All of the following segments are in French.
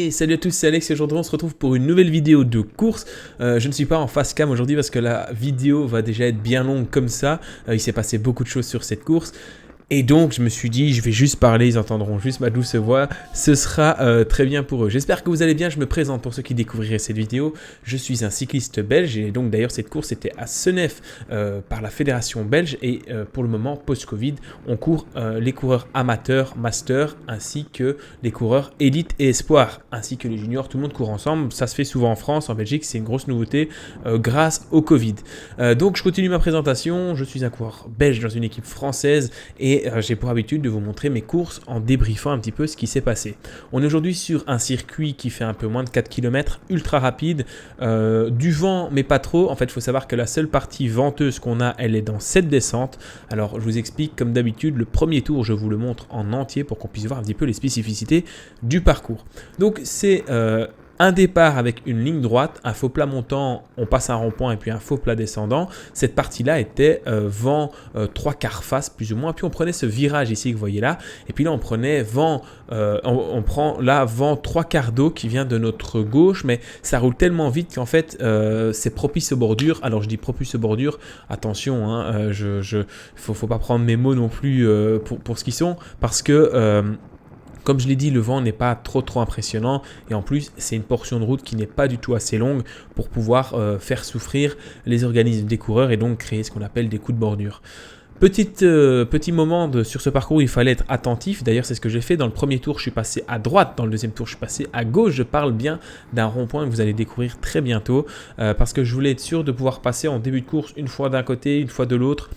Hey, salut à tous, c'est Alex et aujourd'hui on se retrouve pour une nouvelle vidéo de course. Je ne suis pas en face cam aujourd'hui parce que la vidéo va déjà être bien longue comme ça. Il s'est passé beaucoup de choses sur cette course. Et donc je me suis dit, je vais juste parler, ils entendront juste ma douce voix, ce sera très bien pour eux. J'espère que vous allez bien, je me présente pour ceux qui découvriraient cette vidéo. Je suis un cycliste belge et donc d'ailleurs cette course était à Senef par la fédération belge. Et pour le moment, post-Covid, on court les coureurs amateurs, master, ainsi que les coureurs élite et espoir, ainsi que les juniors, tout le monde court ensemble. Ça se fait souvent en France, en Belgique, c'est une grosse nouveauté grâce au Covid. Donc je continue ma présentation, je suis un coureur belge dans une équipe française et j'ai pour habitude de vous montrer mes courses en débriefant un petit peu ce qui s'est passé. On est aujourd'hui sur un circuit qui fait un peu moins de 4 km, ultra rapide, du vent mais pas trop. En fait, il faut savoir que la seule partie venteuse qu'on a, elle est dans cette descente. Alors, je vous explique comme d'habitude, le premier tour, je vous le montre en entier pour qu'on puisse voir un petit peu les spécificités du parcours. Donc, c'est un départ avec une ligne droite, un faux plat montant, on passe un rond-point et puis un faux plat descendant. Cette partie-là était vent 3/4 face plus ou moins. Puis on prenait ce virage ici que vous voyez là. Et puis là on prenait vent, on prend là vent 3/4 d'eau qui vient de notre gauche. Mais ça roule tellement vite qu'en fait c'est propice aux bordures. Alors je dis propice aux bordures, attention, hein, faut pas prendre mes mots non plus pour ce qu'ils sont. Parce que... comme je l'ai dit, le vent n'est pas trop impressionnant et en plus c'est une portion de route qui n'est pas du tout assez longue pour pouvoir faire souffrir les organismes des coureurs et donc créer ce qu'on appelle des coups de bordure. Petit moment sur ce parcours où il fallait être attentif, d'ailleurs c'est ce que j'ai fait. Dans le premier tour je suis passé à droite, dans le deuxième tour je suis passé à gauche. Je parle bien d'un rond-point que vous allez découvrir très bientôt parce que je voulais être sûr de pouvoir passer en début de course une fois d'un côté, une fois de l'autre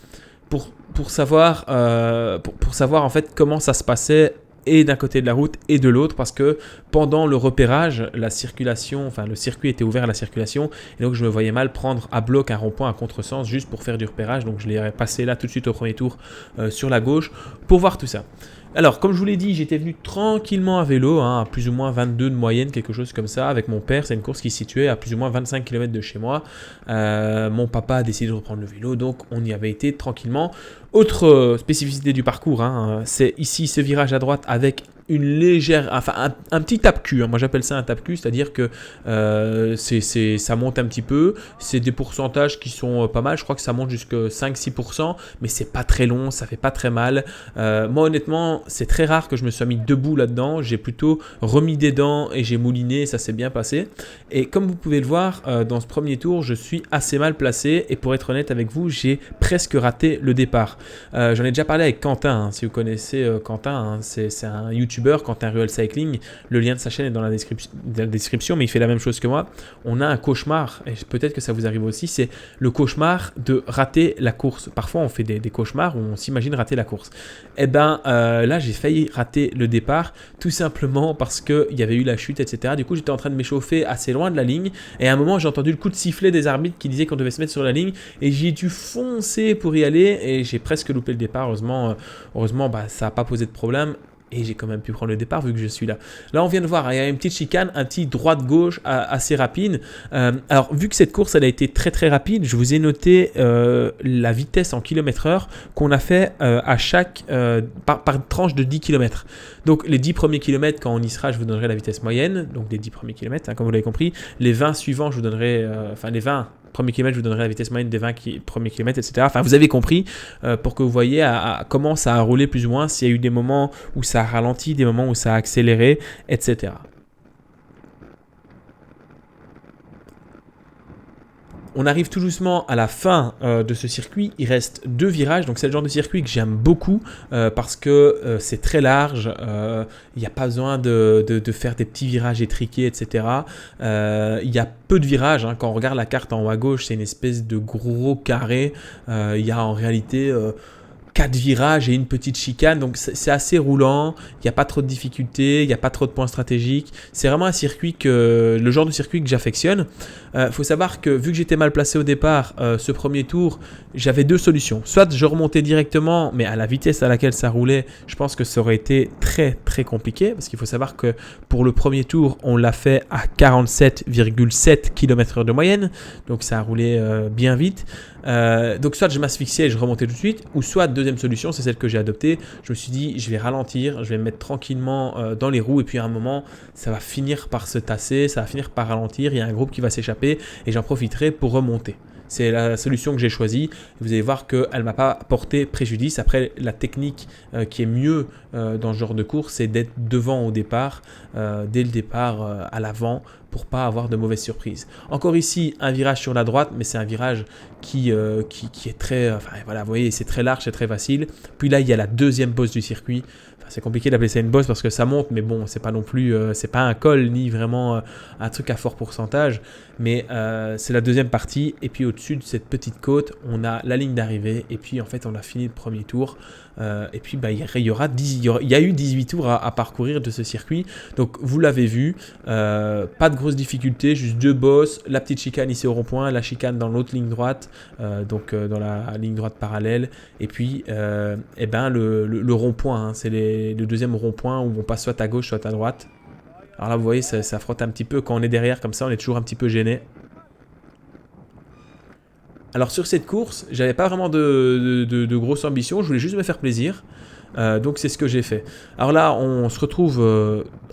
pour savoir en fait comment ça se passait et d'un côté de la route et de l'autre, parce que pendant le repérage, le circuit était ouvert à la circulation et donc je me voyais mal prendre à bloc un rond-point à contresens juste pour faire du repérage. Donc je l'ai passé là tout de suite au premier tour sur la gauche pour voir tout ça. Alors, comme je vous l'ai dit, j'étais venu tranquillement à vélo, à plus ou moins 22 de moyenne, quelque chose comme ça, avec mon père. C'est une course qui se situait à plus ou moins 25 km de chez moi. Mon papa a décidé de reprendre le vélo, donc on y avait été tranquillement. Autre spécificité du parcours, c'est ici ce virage à droite avec une légère, un petit tape-cul, moi j'appelle ça un tape-cul, c'est-à-dire que ça monte un petit peu, c'est des pourcentages qui sont pas mal, je crois que ça monte jusqu'à 5-6%, mais c'est pas très long, ça fait pas très mal. Moi honnêtement, c'est très rare que je me sois mis debout là-dedans, j'ai plutôt remis des dents et j'ai mouliné, ça s'est bien passé. Et comme vous pouvez le voir, dans ce premier tour, je suis assez mal placé et pour être honnête avec vous, j'ai presque raté le départ. J'en ai déjà parlé avec Quentin, si vous connaissez Quentin, c'est un YouTuber, Quentin Ruel Cycling, le lien de sa chaîne est dans la description, mais il fait la même chose que moi. On a un cauchemar, et peut-être que ça vous arrive aussi, c'est le cauchemar de rater la course. Parfois on fait des cauchemars où on s'imagine rater la course. Et ben là j'ai failli rater le départ, tout simplement parce qu'il y avait eu la chute, etc. Du coup j'étais en train de m'échauffer assez loin de la ligne, et à un moment j'ai entendu le coup de sifflet des arbitres qui disaient qu'on devait se mettre sur la ligne, et j'ai dû foncer pour y aller, et j'ai presque loupé le départ. Heureusement ça n'a pas posé de problème. Et j'ai quand même pu prendre le départ vu que je suis là. Là, on vient de voir, il y a une petite chicane, un petit droite-gauche assez rapide. Alors, vu que cette course, elle a été très rapide, je vous ai noté la vitesse en km/h qu'on a fait à chaque par tranche de 10 km. Donc, les 10 premiers kilomètres, quand on y sera, je vous donnerai la vitesse moyenne. Donc, les 10 premiers kilomètres, comme vous l'avez compris. Les 20 suivants, je vous donnerai... les 20 premiers kilomètres, je vous donnerai la vitesse moyenne des 20 premiers kilomètres, etc. Enfin, vous avez compris pour que vous voyez comment ça a roulé plus ou moins, s'il y a eu des moments où ça a ralenti, des moments où ça a accéléré, etc. On arrive tout doucement à la fin de ce circuit, il reste 2 virages, donc c'est le genre de circuit que j'aime beaucoup parce que c'est très large, il n'y a pas besoin de faire des petits virages étriqués, etc. Il y a peu de virages, quand on regarde la carte en haut à gauche, c'est une espèce de gros carré, il y a en réalité... 4 virages et une petite chicane, donc c'est assez roulant, il n'y a pas trop de difficultés, il n'y a pas trop de points stratégiques. C'est vraiment un circuit le genre de circuit que j'affectionne. Faut savoir que vu que j'étais mal placé au départ, ce premier tour, j'avais 2 solutions. Soit je remontais directement, mais à la vitesse à laquelle ça roulait, je pense que ça aurait été très compliqué, parce qu'il faut savoir que pour le premier tour, on l'a fait à 47,7 km/h de moyenne, donc ça a roulé bien vite. Donc soit je m'asphyxiais et je remontais tout de suite, ou soit deuxième deuxième solution, c'est celle que j'ai adoptée. Je me suis dit, je vais ralentir, je vais me mettre tranquillement dans les roues et puis à un moment, ça va finir par se tasser, ça va finir par ralentir, il y a un groupe qui va s'échapper et j'en profiterai pour remonter. C'est la solution que j'ai choisie. Vous allez voir qu'elle ne m'a pas porté préjudice. Après, la technique qui est mieux dans ce genre de course, c'est d'être devant au départ, dès le départ à l'avant, pour pas avoir de mauvaises surprises. Encore ici, un virage sur la droite, mais c'est un virage qui est très... Enfin voilà, vous voyez, c'est très large, c'est très facile. Puis là, il y a la deuxième bosse du circuit. Enfin, c'est compliqué d'appeler ça une bosse parce que ça monte, mais bon, c'est pas non plus... c'est pas un col, ni vraiment un truc à fort pourcentage. Mais c'est la deuxième partie. Et puis au-dessus de cette petite côte, on a la ligne d'arrivée. Et puis en fait, on a fini le premier tour. Et puis il y a eu 18 tours à parcourir de ce circuit. Donc vous l'avez vu, pas de grosses difficultés, juste deux bosses, la petite chicane ici au rond-point, la chicane dans l'autre ligne droite, dans la ligne droite parallèle. Et puis le rond-point, hein, c'est le deuxième rond-point où on passe soit à gauche, soit à droite. Alors là, vous voyez, ça frotte un petit peu. Quand on est derrière comme ça, on est toujours un petit peu gêné. Alors sur cette course, j'avais pas vraiment de grosses ambitions. Je voulais juste me faire plaisir. Donc c'est ce que j'ai fait. Alors là, on se retrouve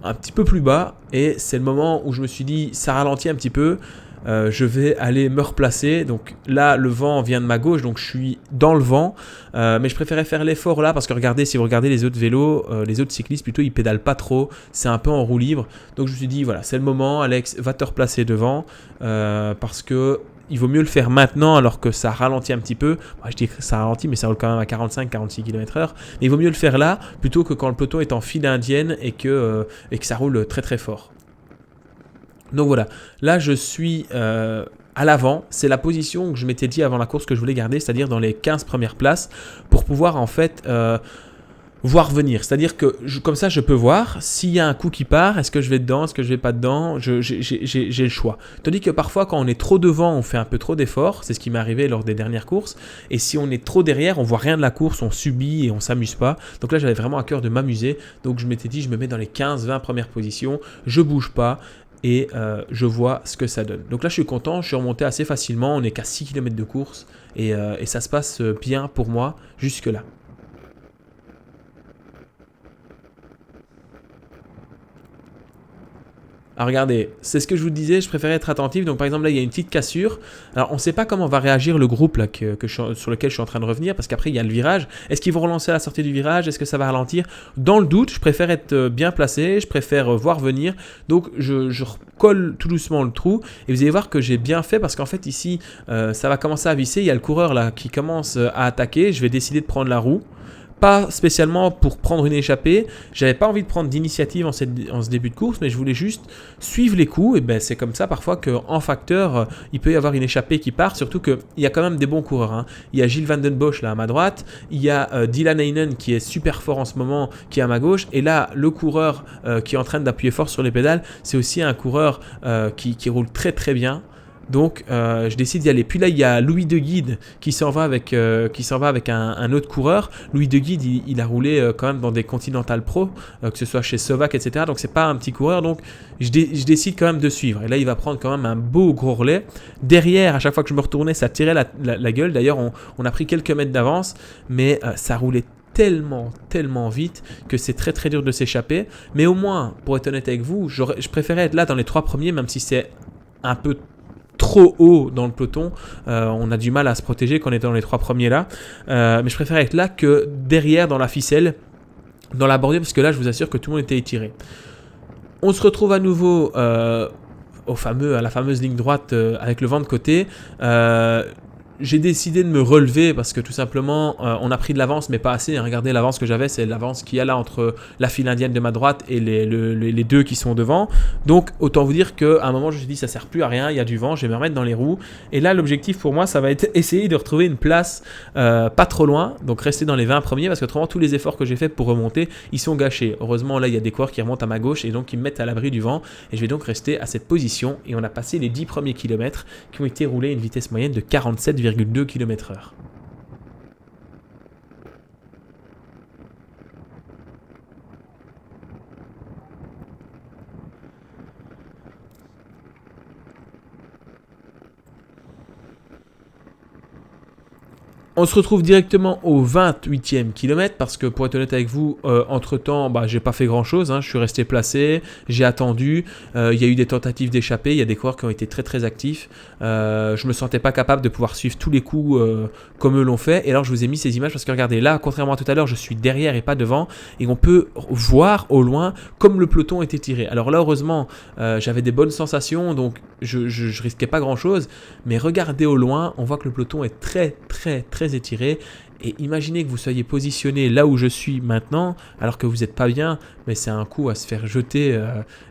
un petit peu plus bas. Et c'est le moment où je me suis dit, ça ralentit un petit peu. Je vais aller me replacer. Donc là, le vent vient de ma gauche, donc je suis dans le vent. Mais je préférais faire l'effort là parce que regardez, si vous regardez les autres vélos, les autres cyclistes plutôt, ils pédalent pas trop. C'est un peu en roue libre. Donc je me suis dit, voilà, c'est le moment. Alex, va te replacer devant parce que il vaut mieux le faire maintenant alors que ça ralentit un petit peu. Moi, je dis que ça ralentit, mais ça roule quand même à 45-46 km/h. Mais il vaut mieux le faire là plutôt que quand le peloton est en file indienne et que ça roule très très fort. Donc voilà, là je suis à l'avant, c'est la position que je m'étais dit avant la course que je voulais garder, c'est-à-dire dans les 15 premières places pour pouvoir en fait voir venir. C'est-à-dire que comme ça je peux voir s'il y a un coup qui part, est-ce que je vais dedans, est-ce que je vais pas dedans, j'ai le choix. Tandis que parfois quand on est trop devant, on fait un peu trop d'efforts, c'est ce qui m'est arrivé lors des dernières courses, et si on est trop derrière, on voit rien de la course, on subit et on s'amuse pas. Donc là j'avais vraiment à cœur de m'amuser, donc je m'étais dit je me mets dans les 15-20 premières positions, je bouge pas, et je vois ce que ça donne. Donc là je suis content, je suis remonté assez facilement, on n'est qu'à 6 km de course et ça se passe bien pour moi jusque là. Alors regardez, c'est ce que je vous disais, je préférais être attentif. Donc par exemple là il y a une petite cassure. Alors on ne sait pas comment va réagir le groupe là, sur lequel je suis en train de revenir parce qu'après il y a le virage. Est-ce qu'ils vont relancer à la sortie du virage? Est-ce que ça va ralentir? Dans le doute, je préfère être bien placé, je préfère voir venir. Donc je colle tout doucement le trou et vous allez voir que j'ai bien fait parce qu'en fait ici ça va commencer à visser. Il y a le coureur là qui commence à attaquer. Je vais décider de prendre la roue. Pas spécialement pour prendre une échappée, j'avais pas envie de prendre d'initiative en ce début de course, mais je voulais juste suivre les coups, et ben c'est comme ça parfois qu'en facteur, il peut y avoir une échappée qui part, surtout qu'il y a quand même des bons coureurs. Hein. Il y a Gilles Van Den Bosch là à ma droite, il y a Dylan Heinen qui est super fort en ce moment, qui est à ma gauche, et là le coureur qui est en train d'appuyer fort sur les pédales, c'est aussi un coureur qui roule très très bien. Donc je décide d'y aller. Puis là il y a Louis de Guide qui s'en va avec un autre coureur. Louis de Guide il a roulé quand même dans des Continental Pro, que ce soit chez Sovac, etc. Donc c'est pas un petit coureur. Donc je décide quand même de suivre. Et là il va prendre quand même un beau gros relais. Derrière, à chaque fois que je me retournais, ça tirait la gueule. D'ailleurs on a pris quelques mètres d'avance, mais ça roulait tellement vite que c'est très très dur de s'échapper. Mais au moins, pour être honnête avec vous, je préférais être là dans les 3 premiers, même si c'est un peu trop haut dans le peloton, on a du mal à se protéger quand on est dans les 3 premiers là, mais je préfère être là que derrière dans la ficelle, dans la bordure, parce que là je vous assure que tout le monde était étiré. On se retrouve à nouveau à la fameuse ligne droite avec le vent de côté. J'ai décidé de me relever parce que tout simplement on a pris de l'avance mais pas assez. Regardez l'avance que j'avais, c'est l'avance qu'il y a là entre la file indienne de ma droite et les deux qui sont devant. Donc autant vous dire qu'à un moment je me suis dit ça sert plus à rien, il y a du vent, je vais me remettre dans les roues. Et là l'objectif pour moi ça va être essayer de retrouver une place pas trop loin, donc rester dans les 20 premiers parce que autrement tous les efforts que j'ai fait pour remonter ils sont gâchés. Heureusement là il y a des coureurs qui remontent à ma gauche et donc ils me mettent à l'abri du vent et je vais donc rester à cette position et on a passé les 10 premiers kilomètres qui ont été roulés à une vitesse moyenne de 47,2 km/h. On se retrouve directement au 28e kilomètre parce que pour être honnête avec vous, entre-temps, j'ai pas fait grand-chose. Je suis resté placé, j'ai attendu. Il y a eu des tentatives d'échapper, il y a des coureurs qui ont été très très actifs. Je me sentais pas capable de pouvoir suivre tous les coups comme eux l'ont fait. Et alors je vous ai mis ces images parce que regardez, là, contrairement à tout à l'heure, je suis derrière et pas devant. Et on peut voir au loin comme le peloton était tiré. Alors là, heureusement, j'avais des bonnes sensations, donc je risquais pas grand-chose. Mais regardez au loin, on voit que le peloton est très très très étiré. Et imaginez que vous soyez positionné là où je suis maintenant, alors que vous n'êtes pas bien, mais c'est un coup à se faire jeter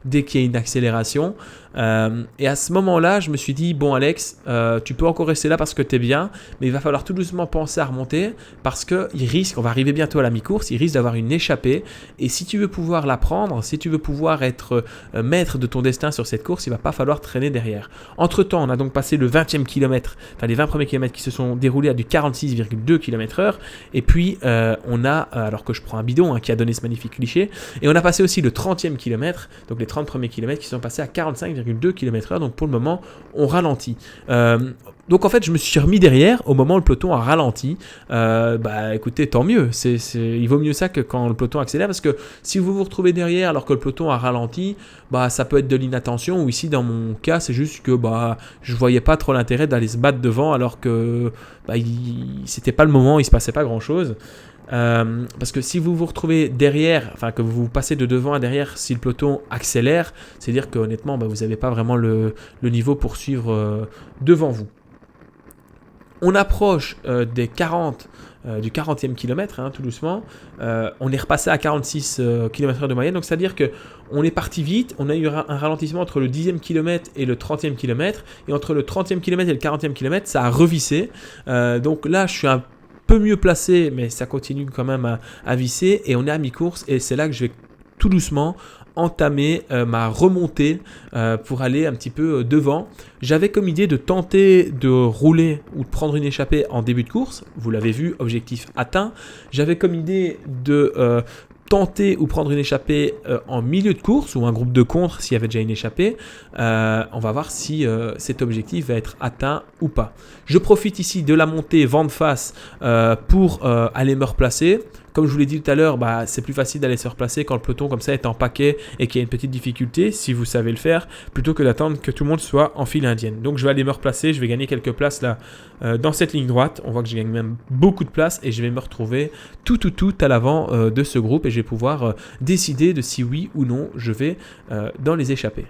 dès qu'il y a une accélération. Et à ce moment-là, je me suis dit, bon Alex, tu peux encore rester là parce que tu es bien, mais il va falloir tout doucement penser à remonter parce qu'il risque, on va arriver bientôt à la mi-course, il risque d'avoir une échappée. Et si tu veux pouvoir la prendre, si tu veux pouvoir être maître de ton destin sur cette course, il va pas falloir traîner derrière. Entre-temps, on a donc passé le 20e kilomètre, enfin les 20 premiers kilomètres qui se sont déroulés à du 46,2 km/h. Et puis, on a, alors que je prends un bidon qui a donné ce magnifique cliché, et on a passé aussi le 30e kilomètre, donc les 30 premiers kilomètres qui sont passés à 45,2 km/h. Donc pour le moment, on ralentit. Donc en fait, je me suis remis derrière au moment où le peloton a ralenti. Écoutez, tant mieux. Il vaut mieux ça que quand le peloton accélère, parce que si vous vous retrouvez derrière alors que le peloton a ralenti, ça peut être de l'inattention, ou ici dans mon cas, c'est juste que je voyais pas trop l'intérêt d'aller se battre devant alors que c'était pas le moment, il se passait pas grand chose. Parce que si vous vous retrouvez derrière, enfin que vous passez de devant à derrière, si le peloton accélère, c'est-à-dire que honnêtement, vous n'avez pas vraiment le niveau pour suivre devant vous. On approche du 40e kilomètre, tout doucement. On est repassé à 46 km/h de moyenne, donc c'est-à-dire qu'on est parti vite, on a eu un ralentissement entre le 10e kilomètre et le 30e kilomètre, et entre le 30e kilomètre et le 40e kilomètre, ça a revissé. Donc là, je suis un peu mieux placé, mais ça continue quand même à visser, et on est à mi-course, et c'est là que je vais tout doucement entamer ma remontée pour aller un petit peu devant. J'avais comme idée de tenter de rouler ou de prendre une échappée en début de course. Vous l'avez vu, objectif atteint. J'avais comme idée de tenter ou prendre une échappée en milieu de course ou un groupe de contre s'il y avait déjà une échappée. On va voir si cet objectif va être atteint ou pas. Je profite ici de la montée vent de face pour aller me replacer. Comme je vous l'ai dit tout à l'heure, c'est plus facile d'aller se replacer quand le peloton comme ça est en paquet et qu'il y a une petite difficulté, si vous savez le faire, plutôt que d'attendre que tout le monde soit en file indienne. Donc je vais aller me replacer, je vais gagner quelques places là dans cette ligne droite. On voit que je gagne même beaucoup de places et je vais me retrouver tout à l'avant de ce groupe et je vais pouvoir décider de si oui ou non je vais dans les échappées.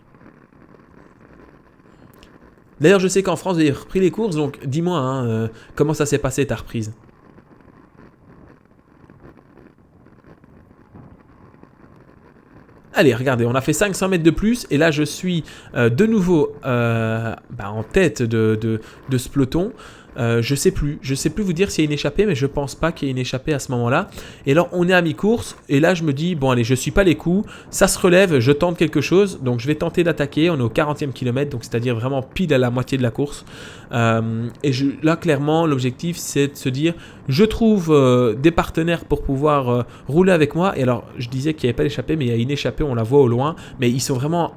D'ailleurs, je sais qu'en France, vous avez repris les courses, donc dis-moi comment ça s'est passé ta reprise. Allez, regardez, on a fait 500 mètres de plus et là je suis de nouveau en tête de ce peloton. Je sais plus vous dire s'il y a une échappée, mais je pense pas qu'il y ait une échappée à ce moment-là. Et alors on est à mi-course et là je me dis bon allez, je suis pas les coups, ça se relève, je tente quelque chose, donc je vais tenter d'attaquer. On est au 40e kilomètre, donc c'est-à-dire vraiment pile à la moitié de la course. Là clairement l'objectif c'est de se dire je trouve des partenaires pour pouvoir rouler avec moi. Et alors je disais qu'il n'y avait pas d'échappée, mais il y a une échappée, on la voit au loin, mais ils sont vraiment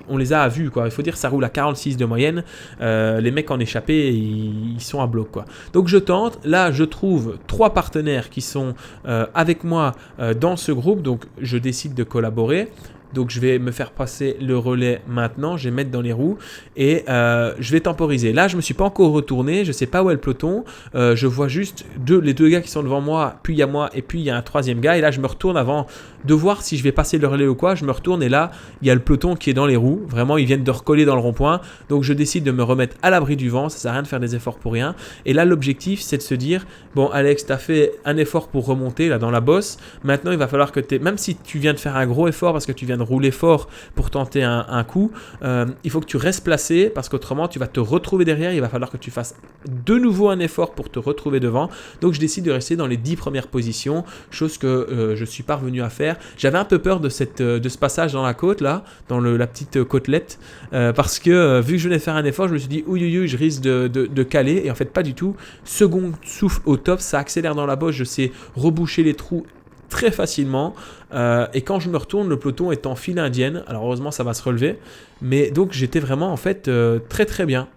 on les a à vue quoi. Il faut dire que ça roule à 46 de moyenne. Les mecs en échappée ils sont à bloc quoi. Donc je tente, là je trouve 3 partenaires qui sont avec moi dans ce groupe, donc je décide de collaborer. Donc je vais me faire passer le relais maintenant, je vais mettre dans les roues et je vais temporiser. Là je me suis pas encore retourné, je sais pas où est le peloton, je vois juste les deux gars qui sont devant moi, puis il y a moi et puis il y a un troisième gars et là je me retourne avant de voir si je vais passer le relais ou quoi. Je me retourne et là il y a le peloton qui est dans les roues, vraiment ils viennent de recoller dans le rond-point, donc je décide de me remettre à l'abri du vent, ça sert à rien de faire des efforts pour rien. Et là l'objectif c'est de se dire bon Alex, tu as fait un effort pour remonter là dans la bosse, maintenant il va falloir que même si tu viens de faire un gros effort parce que tu viens de rouler fort pour tenter un coup, il faut que tu restes placé parce qu'autrement tu vas te retrouver derrière, il va falloir que tu fasses de nouveau un effort pour te retrouver devant. Donc je décide de rester dans les 10 premières positions, chose que je suis parvenu à faire. J'avais un peu peur de ce passage dans la côte là, dans la petite côtelette, parce que vu que je venais de faire un effort, je me suis dit ouïe, je risque de caler, et en fait pas du tout. Second souffle au top, ça accélère dans la bosse, je sais reboucher les trous très facilement, et quand je me retourne, le peloton est en file indienne. Alors heureusement ça va se relever, mais donc j'étais vraiment en fait très très bien.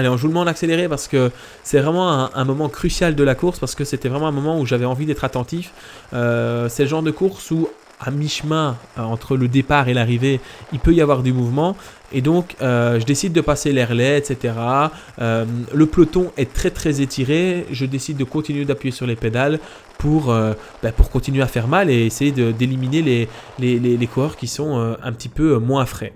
Allez, on joue le mot en accéléré parce que c'est vraiment un moment crucial de la course, parce que c'était vraiment un moment où j'avais envie d'être attentif. C'est le genre de course où, à mi-chemin, entre le départ et l'arrivée, il peut y avoir du mouvement. Et donc, je décide de passer les relais, etc. Le peloton est très très étiré. Je décide de continuer d'appuyer sur les pédales pour continuer à faire mal et essayer d'éliminer les coureurs qui sont un petit peu moins frais.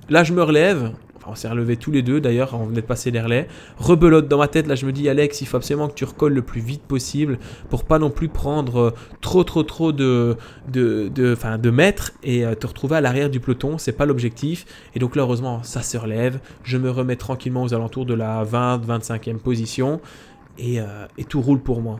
Là, je me relève. On s'est relevés tous les deux d'ailleurs, on venait de passer les relais. Rebelote dans ma tête, là je me dis Alex, il faut absolument que tu recolles le plus vite possible pour pas non plus prendre trop de mètres et te retrouver à l'arrière du peloton, c'est pas l'objectif. Et donc là heureusement ça se relève, je me remets tranquillement aux alentours de la 20-25e position et tout roule pour moi.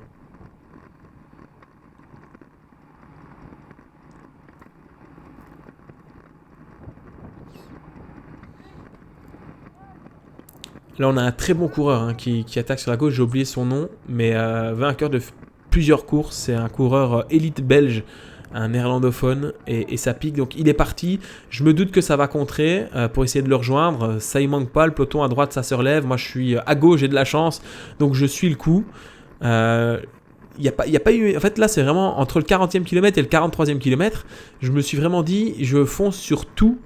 Là, on a un très bon coureur qui attaque sur la gauche. J'ai oublié son nom, mais vainqueur de plusieurs courses. C'est un coureur élite belge, un néerlandophone, et ça pique. Donc, il est parti. Je me doute que ça va contrer pour essayer de le rejoindre. Ça, il manque pas. Le peloton à droite, ça se relève. Moi, je suis à gauche, j'ai de la chance. Donc, je suis le coup. Il n'y a pas eu... En fait, là, c'est vraiment entre le 40e kilomètre et le 43e kilomètre. Je me suis vraiment dit, je fonce sur tout,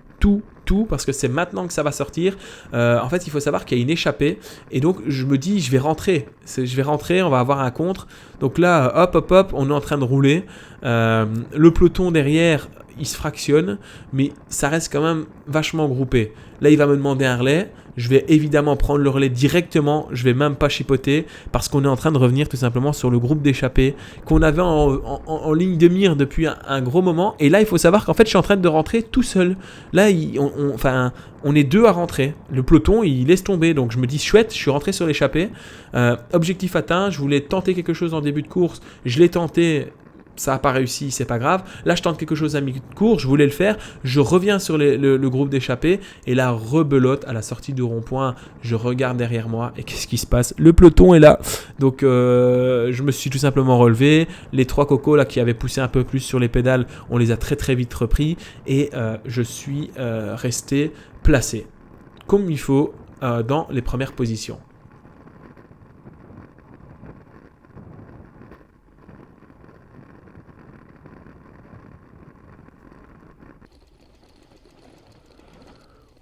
parce que c'est maintenant que ça va sortir. En fait, il faut savoir qu'il y a une échappée et donc je me dis je vais rentrer, on va avoir un contre. Donc là, hop, on est en train de rouler. Le peloton derrière, il se fractionne, mais ça reste quand même vachement groupé. Là, il va me demander un relais. Je vais évidemment prendre le relais directement. Je vais même pas chipoter parce qu'on est en train de revenir tout simplement sur le groupe d'échappés qu'on avait en ligne de mire depuis un gros moment. Et là, il faut savoir qu'en fait, je suis en train de rentrer tout seul. Là, on est deux à rentrer. Le peloton, il laisse tomber. Donc, je me dis chouette, je suis rentré sur l'échappée. Objectif atteint. Je voulais tenter quelque chose en début de course. Je l'ai tenté. Ça n'a pas réussi, c'est pas grave. Là, je tente quelque chose à mi-cours, je voulais le faire. Je reviens sur le groupe d'échappés et là, rebelote à la sortie du rond-point. Je regarde derrière moi et qu'est-ce qui se passe? Le peloton est là. Donc, je me suis tout simplement relevé. Les trois cocos là, qui avaient poussé un peu plus sur les pédales, on les a très très vite repris et je suis resté placé comme il faut dans les premières positions.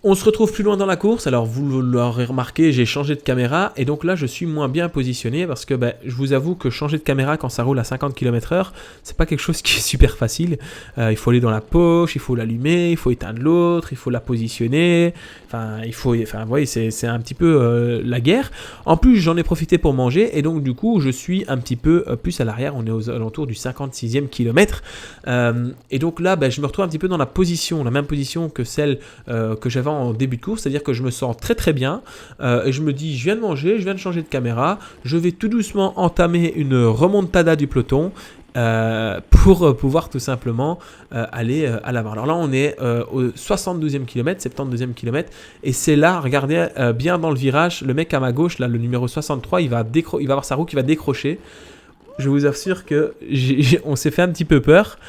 On se retrouve plus loin dans la course, alors vous l'aurez remarqué, j'ai changé de caméra et donc là je suis moins bien positionné parce que je vous avoue que changer de caméra quand ça roule à 50 km/h, c'est pas quelque chose qui est super facile. Il faut aller dans la poche, il faut l'allumer, il faut éteindre l'autre, il faut la positionner, vous voyez, c'est un petit peu la guerre. En plus j'en ai profité pour manger et donc du coup je suis un petit peu plus à l'arrière, on est aux alentours du 56e kilomètre et donc là je me retrouve un petit peu dans la même position que celle que j'avais en début de course, c'est-à-dire que je me sens très très bien et je me dis je viens de manger, je viens de changer de caméra, je vais tout doucement entamer une remontada du peloton pour pouvoir tout simplement aller à l'avant. Alors là on est au 72e kilomètre, 72e kilomètre et c'est là, regardez bien dans le virage, le mec à ma gauche, là le numéro 63, il va avoir sa roue qui va décrocher. Je vous assure que on s'est fait un petit peu peur.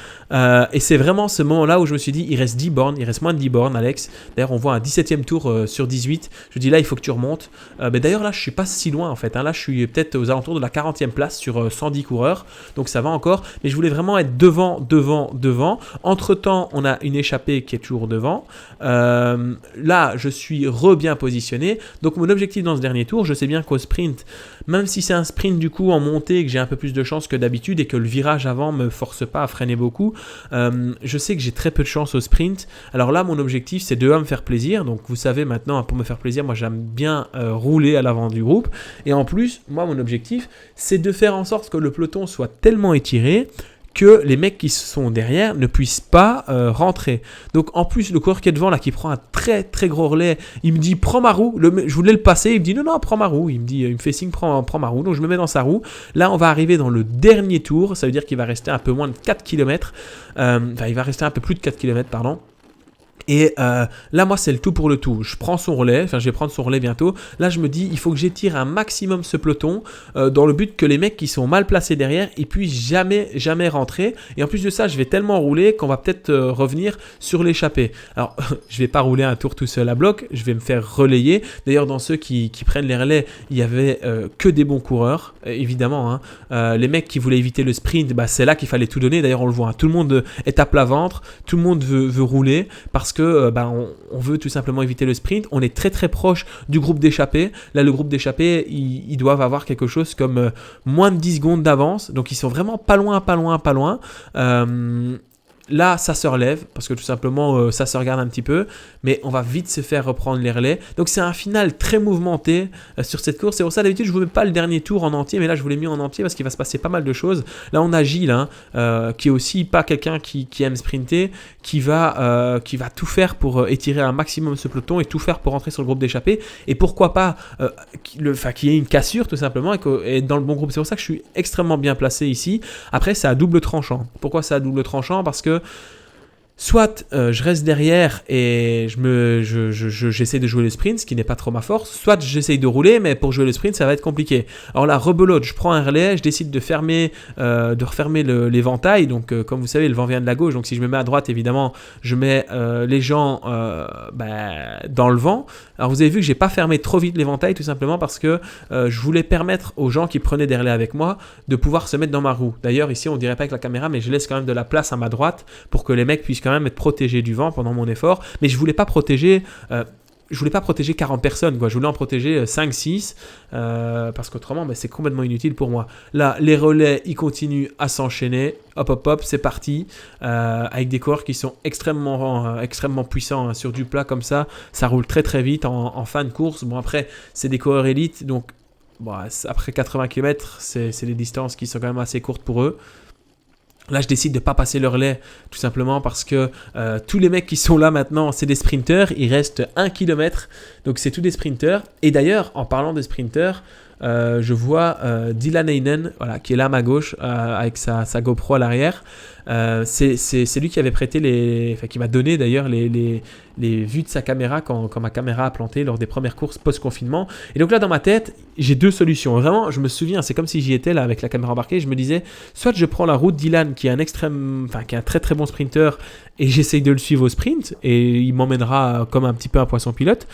Et c'est vraiment ce moment-là où je me suis dit, il reste 10 bornes, il reste moins de 10 bornes, Alex. D'ailleurs, on voit un 17e tour sur 18. Je dis là, il faut que tu remontes. Mais d'ailleurs, là, je ne suis pas si loin en fait. Là, je suis peut-être aux alentours de la 40e place sur 110 coureurs. Donc ça va encore. Mais je voulais vraiment être devant. Entre-temps, on a une échappée qui est toujours devant. Là, je suis bien positionné. Donc mon objectif dans ce dernier tour, je sais bien qu'au sprint, même si c'est un sprint du coup en montée et que j'ai un peu plus de chance que d'habitude et que le virage avant me force pas à freiner beaucoup, je sais que j'ai très peu de chance au sprint. Alors là, mon objectif, c'est de me faire plaisir. Donc vous savez maintenant, pour me faire plaisir, moi j'aime bien rouler à l'avant du groupe. Et en plus, moi mon objectif, c'est de faire en sorte que le peloton soit tellement étiré que les mecs qui sont derrière ne puissent pas rentrer. Donc en plus le coureur qui est devant là, qui prend un très très gros relais, il me dit prends ma roue, je voulais le passer, il me dit non prends ma roue, il me fait signe prends ma roue, donc je me mets dans sa roue. Là on va arriver dans le dernier tour, ça veut dire qu'il va rester un peu moins de 4 km, il va rester un peu plus de 4 km pardon. Et là, moi, c'est le tout pour le tout. Je prends son relais, enfin, je vais prendre son relais bientôt. Là, je me dis, il faut que j'étire un maximum ce peloton dans le but que les mecs qui sont mal placés derrière, ils puissent jamais rentrer. Et en plus de ça, je vais tellement rouler qu'on va peut-être revenir sur l'échappée. Alors, je vais pas rouler un tour tout seul à bloc, je vais me faire relayer. D'ailleurs, dans ceux qui prennent les relais, il y avait que des bons coureurs, évidemment. Hein. Les mecs qui voulaient éviter le sprint, bah, c'est là qu'il fallait tout donner. D'ailleurs, on le voit, hein. Tout le monde est à plat ventre, tout le monde veut rouler parce que on veut tout simplement éviter le sprint. On est très proche du groupe d'échappés. Là, le groupe d'échappés, ils doivent avoir quelque chose comme moins de 10 secondes d'avance. Donc, ils sont vraiment pas loin. Là, ça se relève parce que tout simplement, ça se regarde un petit peu. Mais on va vite se faire reprendre les relais. Donc, c'est un final très mouvementé sur cette course. C'est pour ça, d'habitude, je ne vous mets pas le dernier tour en entier. Mais là, je vous l'ai mis en entier parce qu'il va se passer pas mal de choses. Là, on a Gilles, qui est aussi pas quelqu'un qui aime sprinter, qui va tout faire pour étirer un maximum ce peloton et tout faire pour rentrer sur le groupe d'échappés. Et pourquoi pas qu'il y ait une cassure, tout simplement, et dans le bon groupe. C'est pour ça que je suis extrêmement bien placé ici. Après, c'est à double tranchant. Pourquoi c'est à double tranchant? Parce que soit je reste derrière et j'essaie de jouer le sprint, ce qui n'est pas trop ma force, soit j'essaye de rouler, mais pour jouer le sprint, ça va être compliqué. Alors là, rebelote, je prends un relais, je décide de refermer l'éventail. Donc, comme vous savez, le vent vient de la gauche. Donc, si je me mets à droite, évidemment, je mets les gens dans le vent. Alors, vous avez vu que j'ai pas fermé trop vite l'éventail, tout simplement parce que je voulais permettre aux gens qui prenaient des relais avec moi de pouvoir se mettre dans ma roue. D'ailleurs, ici, on dirait pas avec la caméra, mais je laisse quand même de la place à ma droite pour que les mecs puissent quand même être protégés du vent pendant mon effort. Mais je voulais pas protéger 40 personnes, quoi. Je voulais en protéger 5-6 parce qu'autrement, c'est complètement inutile pour moi. Là, les relais, ils continuent à s'enchaîner. Hop, c'est parti. Avec des coureurs qui sont extrêmement puissants, hein. Sur du plat comme ça roule très vite en fin de course. Bon, après, c'est des coureurs élites, donc après 80 km, c'est des distances qui sont quand même assez courtes pour eux. Là, je décide de ne pas passer le relais, tout simplement parce que tous les mecs qui sont là maintenant, c'est des sprinteurs. Il reste 1 km, donc c'est tous des sprinteurs. Et d'ailleurs, en parlant de sprinteurs, je vois Dylan Heinen, qui est là à ma gauche, avec sa GoPro à l'arrière. C'est lui qui avait prêté qui m'a donné d'ailleurs les vues de sa caméra quand ma caméra a planté lors des premières courses post-confinement. Et donc là, dans ma tête, j'ai deux solutions. Vraiment, je me souviens, c'est comme si j'y étais là avec la caméra embarquée. Je me disais, soit je prends la route Dylan, qui est qui est un très bon sprinter, et j'essaye de le suivre au sprint, et il m'emmènera comme un petit peu un poisson pilote.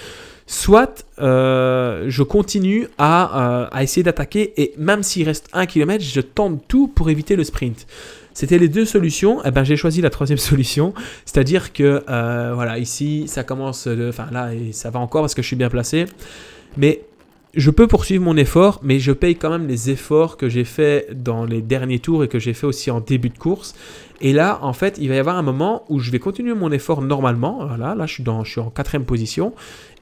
Soit je continue à essayer d'attaquer, et même s'il reste 1 km, je tente tout pour éviter le sprint. C'était les deux solutions. J'ai choisi la troisième solution, c'est-à-dire que ici ça commence, là et ça va encore parce que je suis bien placé, mais je peux poursuivre mon effort, mais je paye quand même les efforts que j'ai fait dans les derniers tours et que j'ai fait aussi en début de course. Et là, en fait, il va y avoir un moment où je vais continuer mon effort normalement. Voilà, là, je suis en 4e position.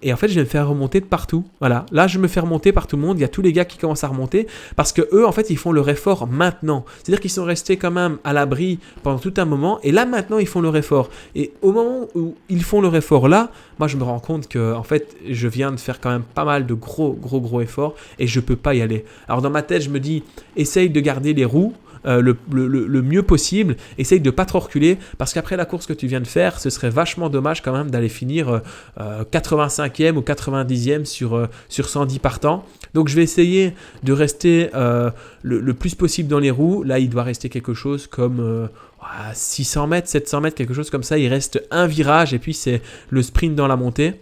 Et en fait, je vais me faire remonter de partout. Voilà, là, je me fais remonter par tout le monde. Il y a tous les gars qui commencent à remonter parce que eux, en fait, ils font leur effort maintenant. C'est-à-dire qu'ils sont restés quand même à l'abri pendant tout un moment. Et là, maintenant, ils font leur effort. Et au moment où ils font leur effort là, moi, je me rends compte que, en fait, je viens de faire quand même pas mal de gros efforts et je peux pas y aller. Alors, dans ma tête, je me dis, essaye de garder les roues. Le mieux possible, essaye de pas trop reculer parce qu'après la course que tu viens de faire, ce serait vachement dommage quand même d'aller finir 85e ou 90e sur 110 partants. Donc je vais essayer de rester le plus possible dans les roues. Là, il doit rester quelque chose comme 600 mètres, 700 mètres, quelque chose comme ça. Il reste un virage et puis c'est le sprint dans la montée.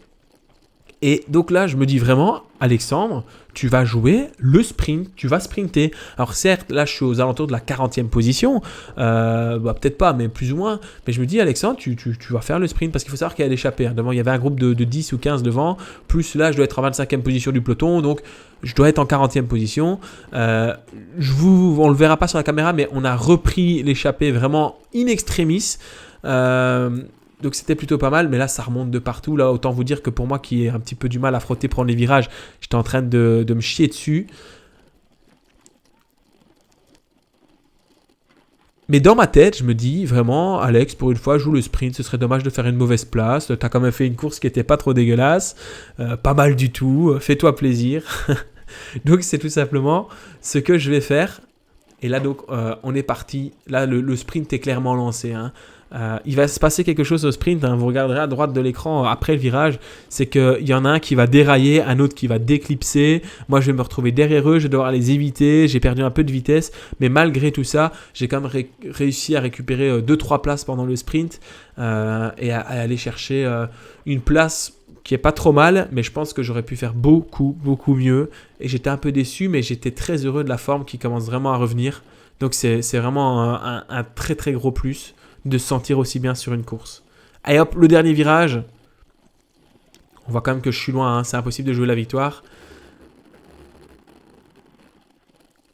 Et donc là, je me dis vraiment, Alexandre, tu vas jouer le sprint, tu vas sprinter. Alors certes, là, je suis aux alentours de la 40e position, peut-être pas, mais plus ou moins. Mais je me dis, Alexandre, tu vas faire le sprint, parce qu'il faut savoir qu'il y a l'échappée. Devant, il y avait un groupe de 10 ou 15 devant, plus là, je dois être en 25e position du peloton, donc je dois être en 40e position. On le verra pas sur la caméra, mais on a repris l'échappée vraiment in extremis. Donc c'était plutôt pas mal, mais là ça remonte de partout. Là, autant vous dire que pour moi qui ai un petit peu du mal à frotter, prendre les virages, j'étais en train de me chier dessus. Mais dans ma tête, je me dis vraiment, Alex, pour une fois, joue le sprint, ce serait dommage de faire une mauvaise place. T'as quand même fait une course qui était pas trop dégueulasse, pas mal du tout, fais-toi plaisir. Donc c'est tout simplement ce que je vais faire. Et là donc, on est parti. Là, le sprint est clairement lancé, hein. Il va se passer quelque chose au sprint, hein. Vous regarderez à droite de l'écran après le virage, c'est qu'il y en a un qui va dérailler, un autre qui va déclipser. Moi, je vais me retrouver derrière eux, je vais devoir les éviter. J'ai perdu un peu de vitesse, mais malgré tout ça, j'ai quand même réussi à récupérer 2-3 places pendant le sprint et à aller chercher une place qui est pas trop mal, mais je pense que j'aurais pu faire beaucoup mieux. Et j'étais un peu déçu, mais j'étais très heureux de la forme qui commence vraiment à revenir. Donc c'est vraiment un très gros plus de se sentir aussi bien sur une course. Allez hop, le dernier virage. On voit quand même que je suis loin, hein. C'est impossible de jouer la victoire.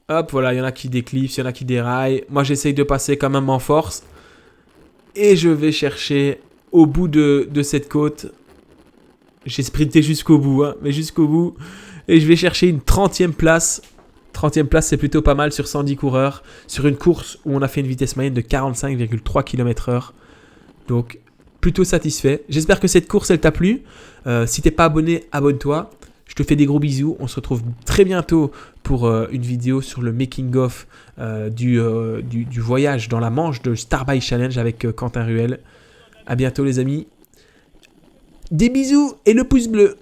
Hop, voilà, il y en a qui déclipsent, il y en a qui déraillent. Moi, j'essaye de passer quand même en force. Et je vais chercher au bout de cette côte. J'ai sprinté jusqu'au bout, hein, mais jusqu'au bout. Et je vais chercher une 30e place. 30e place, c'est plutôt pas mal sur 110 coureurs. Sur une course où on a fait une vitesse moyenne de 45,3 km/h. Donc, plutôt satisfait. J'espère que cette course, elle t'a plu. Si t'es pas abonné, abonne-toi. Je te fais des gros bisous. On se retrouve très bientôt pour une vidéo sur le making-of du voyage dans la Manche de Star Bike Challenge avec Quentin Ruel. À bientôt les amis. Des bisous et le pouce bleu.